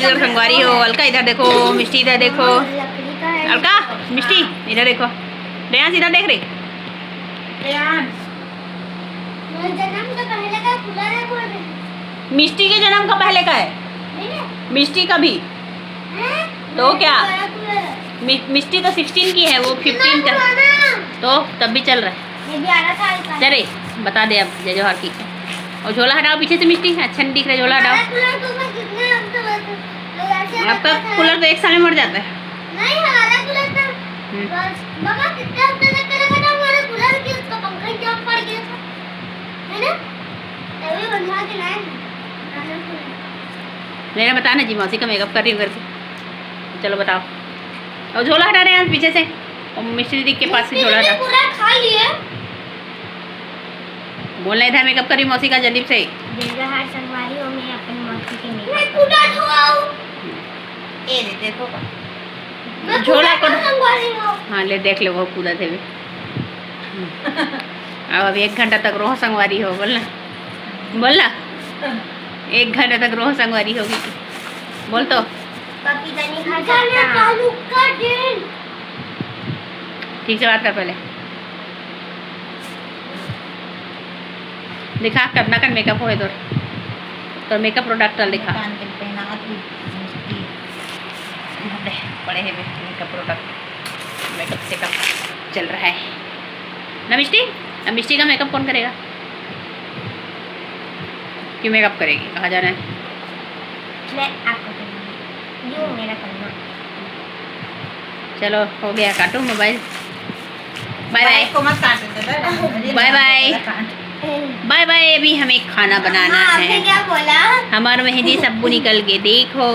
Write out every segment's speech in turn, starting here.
इधर संगवारी हो। अलका इधर देखो, मिष्टी इधर देखो। अलका, मिष्टी इधर देखो। रेयांश इधर देख रही। मिष्टी के जन्म का पहले का है। मिष्टी का भी तो क्या, मिष्टी तो 16 की है, वो 15 का, तो तब भी चल रहा है। चले बता दे अब जय जोहार की। और झोला हटाओ पीछे से मिष्टी, अच्छा नहीं दिख रहा, झोला हटाओ। आपका कूलर तो 1 साल में मर जाता है। नहीं हमारा कूलर तो बाबा कितने हफ्ते तक चलेगा ना हमारा कूलर, की उसका पंखा ही जम पड़ गया था, है ना? तभी बनवा के लाए। मेरा बता ना जी, मौसी का मेकअप कर रही हूँ घर से। चलो बताओ। और झोला हटा रहे हैं पीछे से, और मिष्टी दीदी के पास से झोला हटा। पूरा खा लिए। बोलना इधर मेकअप कर रही मौसी का, जल्दी से। हर संगवारी हो मैं अपनी मौसी के मेकअप पूरा धोआऊं। ए देखो झोला को हाँ ले देख लो, वो कूदा थे भी। अब 1 घंटा तक रोह संगवारी हो, बोलना बोलना 1 घंटे तक रोह संगवारी होगी, बोल तो। ठीक से बात कर पहले, दिखा करना कर मेकअप हो इधर, तो मेकअप प्रोडक्ट चल दिखा पड़े हैं मेकअप प्रोडक्ट। मेकअप सेकअप चल रहा है ना मिष्टी। अब मिष्टी का मेकअप कौन करेगा? क्यों मेकअप करेगी, कहाँ जाना है? मैं आपको करूँगी, यूँ मेरा करना। चलो हो गया, काटो मोबाइल। बाय बाय को मत काट। Bye bye bye bye. अभी हमें खाना बनाना आपने है। क्या बोला? हमारा मेहंदी सबू निकल के देखो।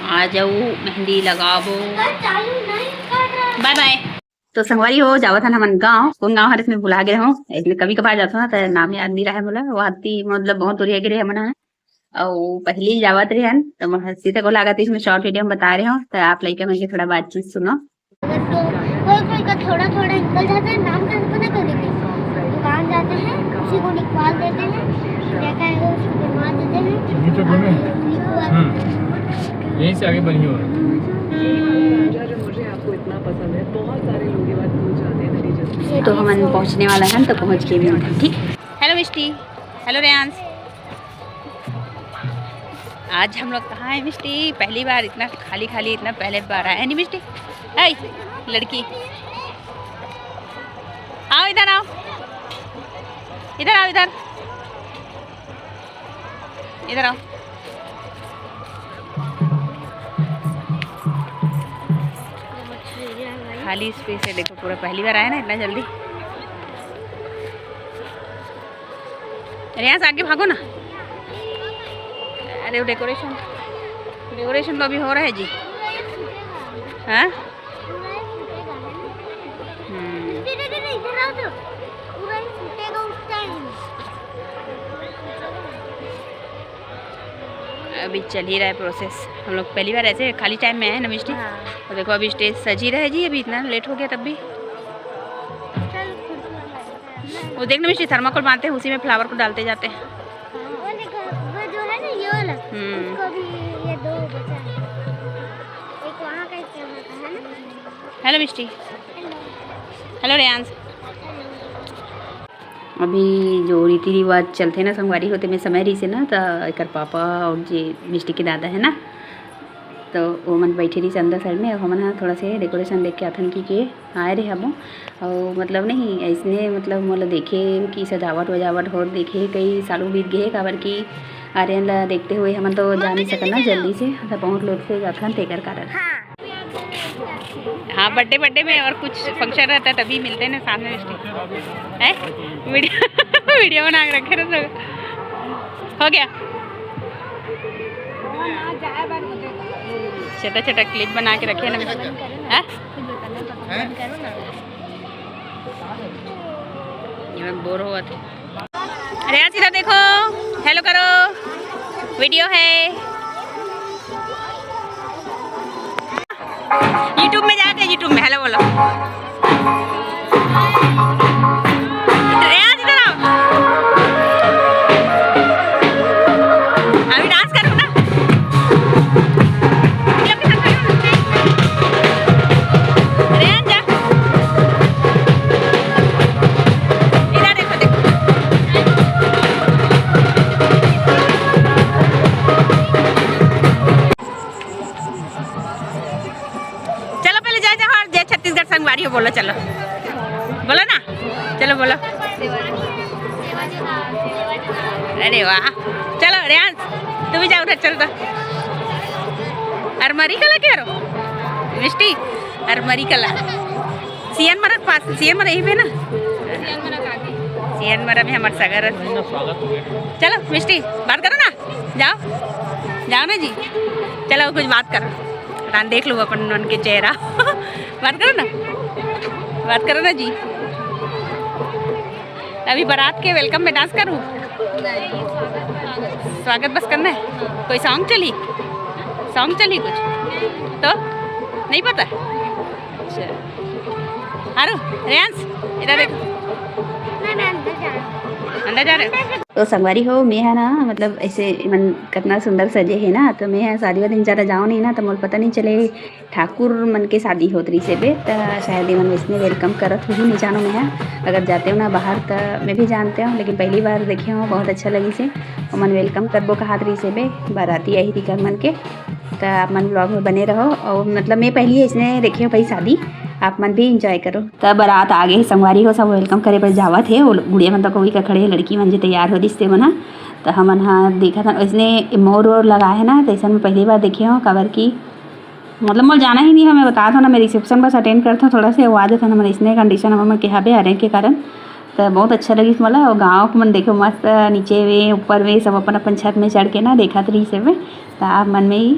आ जाओ मेहंदी लगाओ। चालू नहीं कर रहा। Bye bye. तो संगवारी हो जावत हन हमन गाँव, कौन गाँव हर इसमें भुला गए हूँ, इसलिए कभी कभार जाता हूँ तो नाम याद नहीं रहा बोला। वो आती मतलब बहुत दूरिया गिरे हमन और पहली जावत रहे हन, तो मैं सीधे को लागत इसमें शॉर्ट वीडियो में बता रहे हो, तो आप लड़के में थोड़ा बातचीत सुनो। कोई का थोड़ा थोड़ा निकल जाता है, नाम का पता कर देते हैं, दुकान जाते हैं, उसी को निकाल देते हैं, क्या कहेंगे उसको बनवा देते हैं। यहीं से आगे बनी हो। मुझे आपको इतना पसंद है, बहुत सारे लोग ये बात पूछ जाते हैं। तो हम पहुंचने वाला है, तो पहुंच के भी ठीक। हेलो मिष्टी, हेलो रेयांश। आज हम लोग कहाँ हैं मिष्टी? पहली बार इतना खाली खाली, इतना पहले बार आया नहीं मिष्टी। ऐ लड़की आओ इधर, आओ इधर, आओ इधर, इधर आओ। खाली स्पेस है देखो पूरा, पहली बार आया ना इतना जल्दी। अरे यहाँ से आगे भागो ना। अरे डेकोरेशन तो अभी हो रहा है जी। हाँ अभी चल ही रहा है प्रोसेस। हम लोग पहली बार ऐसे खाली टाइम में आए ना मिष्टी। तो देखो अभी स्टेज सज ही रहा है जी, अभी इतना लेट हो गया तब भी। वो देखना मिष्टी, थर्माकोल बांधते हैं, उसी में फ्लावर को डालते जाते हैं। वो जो है ना ये वाला, उसको भी ये 2 बचा है, एक वहाँ का, एक यहाँ का, है ना। हेलो मिष्टी, हेलो रेयांश। अभी जो रीति रिवाज चलते ना संगवारी होते में समय रही से ना, तो एक पापा और जे मिष्टी के दादा है ना, तो वो मन बैठे रही से अंदर साइड में। हमन हाँ थोड़ा से डेकोरेशन देख के आथन की आए रहे हम, और मतलब नहीं ऐसने मतलब मोला देखे कि सजावट वजावट हो, देखे कई सालों बीत गए, काबर की आर्यन ला देखते हुए हमन तो जा नहीं सकना जल्दी से, तो बहुत लेट से जाथन तेकर कारण। हाँ बर्थडे में और कुछ फंक्शन रहता है तभी मिलते हैं ना साथ में मिष्टी है। वीडियो बना के रखे ना, हो गया छोटा छोटा क्लिप बना के रखे ना है। ये मैं बोर हुआ थे। अरे यार सीधा देखो, हेलो करो, वीडियो है यूट्यूब में, जाके यूट्यूब में हेलो बोलो। रेयांश इधर आओ, अभी चलो बोलो ना, चलो बोलो। अरे वाह, चलो रेयांश तू भी जाओ उधर, चल तो। अरमरी कला क्या रो मिष्टी, अरमरी कला सीएन मरा पास, सीएन मरा यहीं पे ना, सीएन मरा में हमारे सगर। चलो मिष्टी बात करो ना, जाओ जाओ ना जी, चलो कुछ बात करो, रान देख लो अपन उनके चेहरा बात करो ना जी। अभी बारात के वेलकम में डांस करूँ? स्वागत बस करना है। कोई सॉन्ग चली कुछ तो नहीं पता। अच्छा आरो रेयांश इधर देखो, अंदर जा रहे हो? तो संगवारी हो, मैं है ना मतलब ऐसे मन कितना सुंदर सजे है ना, तो मैं है शादी वाले दिन ज़्यादा जाऊँ नहीं ना, तो मुझे पता नहीं चले ठाकुर मन के शादी होत रही से बे, तो शायद मन इसमें वेलकम करत हुई नहीं जानो मैं है। अगर जाते हो ना बाहर तो मैं भी जानते हूँ, लेकिन पहली बार देखे हूँ, बहुत अच्छा लगी से। और मन वेलकम करबो कहा रही से बे, बाराती आई थी कर मन के। तो आप मन ब्लॉग में बने रहो, और मतलब मैं पहली इसने देखी हूँ भाई शादी, आप मन भी इंजॉय करो। तब बारात आगे संगवारी हो सब वेलकम करे पर जावत है, और गुड़िया मन तो कोई का खड़े लड़की मन जो तैयार हो दिसते मना, तो हमन हाँ देखा था इसने मोर वोर लगा है ना, तो ऐसा मैं पहली बार देखी हूँ। कवर की मतलब मैं जाना ही नहीं है, मैं बता दो ना, मैं रिसेप्शन बस अटेंड करता हूँ, थोड़ा से वो आदत है ना, इसने कंडीशन हमें कहा पे हरे के कारण, तो बहुत अच्छा लगी मतलब। और गाँव को मन देखो मस्त नीचे वे ऊपर वे सब अपन अपन छत में चढ़ के ना देखा रही से में, तो आप मन में ही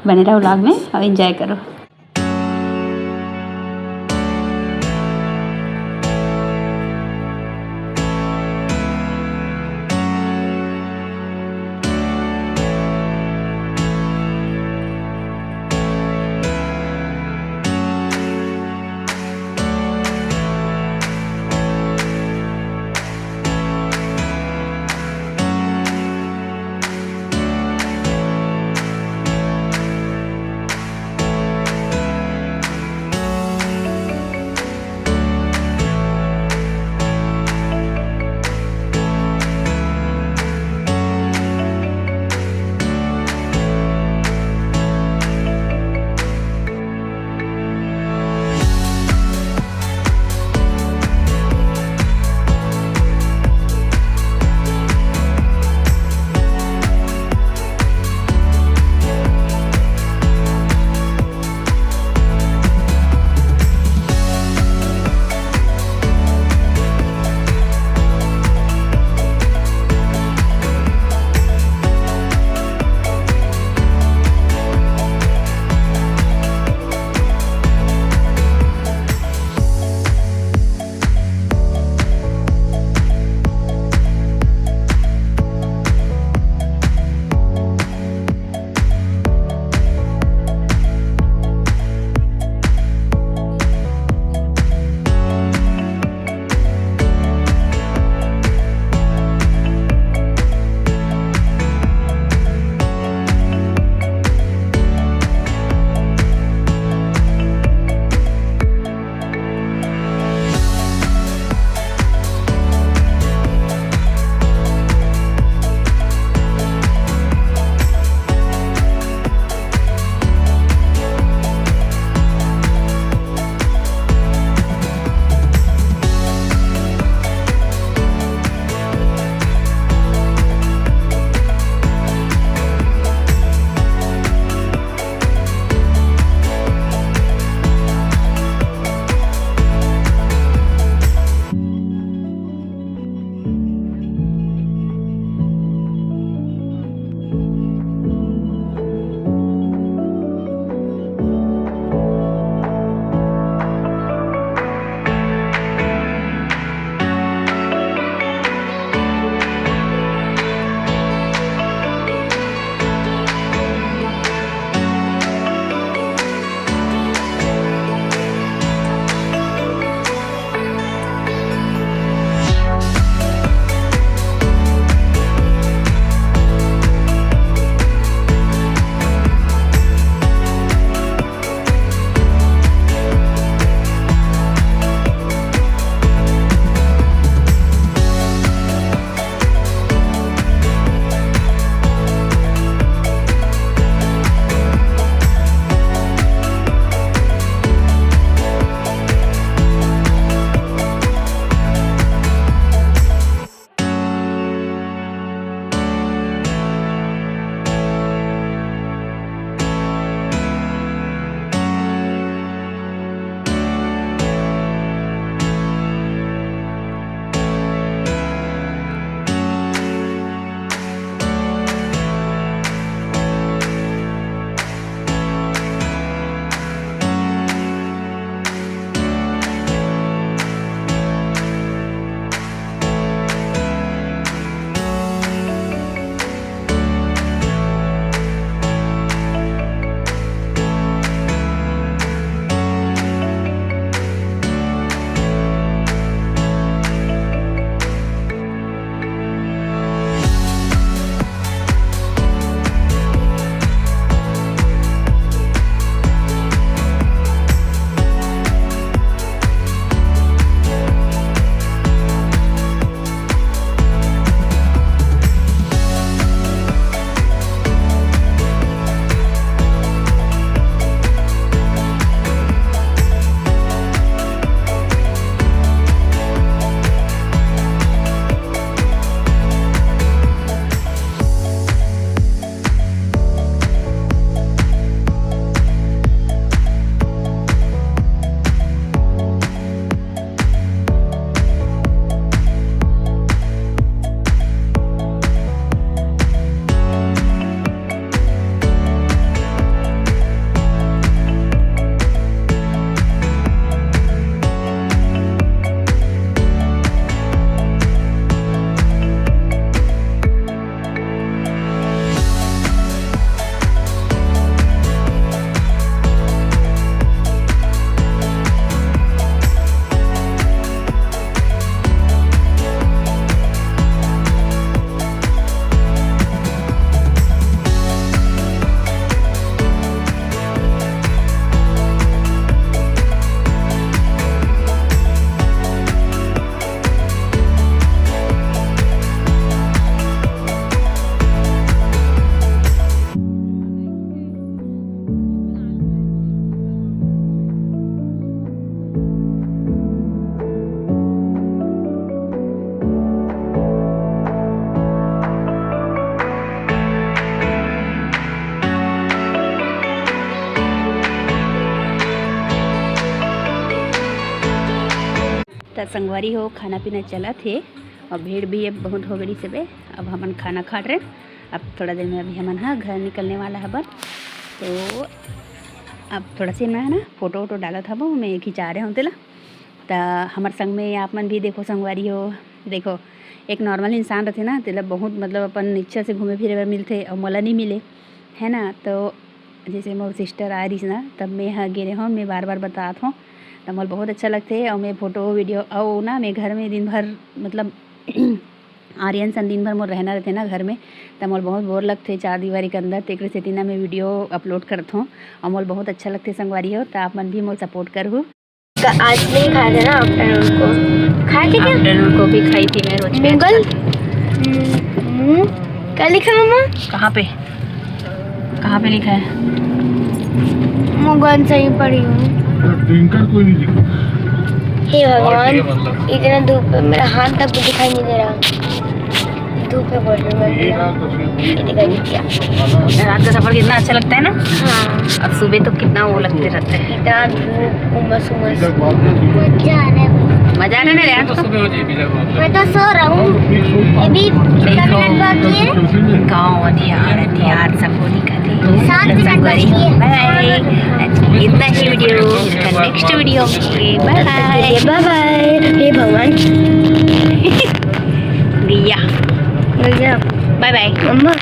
बने रहो व्लॉग में और एंजॉय करो। तो संगवारी हो खाना पीना चला थे और भीड़ भी अब बहुत हो गई सबे। अब हमन खाना खा रहे, अब थोड़ा देर में अभी हमन हाँ घर निकलने वाला है बन। तो अब थोड़ा सी मैं ना फ़ोटो वोटो डाला था वो मैं खिंचा रहे हूँ तेला। तो हमारे संग में आप मन भी देखो संगवारी हो, देखो एक नॉर्मल इंसान रहते ना तेला बहुत मतलब अपन इच्छा से घूमे फिरे मिलते और मोला नहीं मिले है ना। तो जैसे मोर सिस्टर आ रही ना तब मैं यहाँ गिरे हूँ, मैं बार बार बताता हूँ तो मोल बहुत अच्छा लगते और मैं फ़ोटो वीडियो और ना मैं घर में दिन भर मतलब आर्यन सन दिन भर मोर रहना रहते ना घर में तो मोल बहुत बोर लगते 4 दीवारी के अंदर। तो एक सेती ना मैं वीडियो अपलोड करता हूँ और मोल बहुत अच्छा लगते संगवारी हो। तो आप मन भी मोल सपोर्ट करो। आज नहीं खाए थे ना आफ्टरनून को, खाए थे क्या? आफ्टरनून को भी खाई थी मैं रोज में। मुगल क्या लिखा है मम्मा? कहाँ पे लिखा है? मुगल सही पढ़ी हूँ। कोई नहीं दिखा। हे भगवान इतना धूप है, मेरा हाथ तक भी दिखाई नहीं दे रहा, धूप है बहुत ये दिखाई नहीं दिया। रात का सफ़र कितना अच्छा लगता है ना। हाँ अब सुबह तो कितना वो लगते रहता है। इतना धूप उमस उमस मजा आ रहा है। मजा आ रहा है यार। तो सुबह हो जाए बिना बात। मैं तो सो रहा हूँ अभी, कितना मिनट बाकी है? गाँव अंधियार सबको दिखाते 7 मिनट बाकी है। बाय। इतना ही video, next video bye bye. Bye bye. हे भगवान गैया भैया बाय बाय मम्मा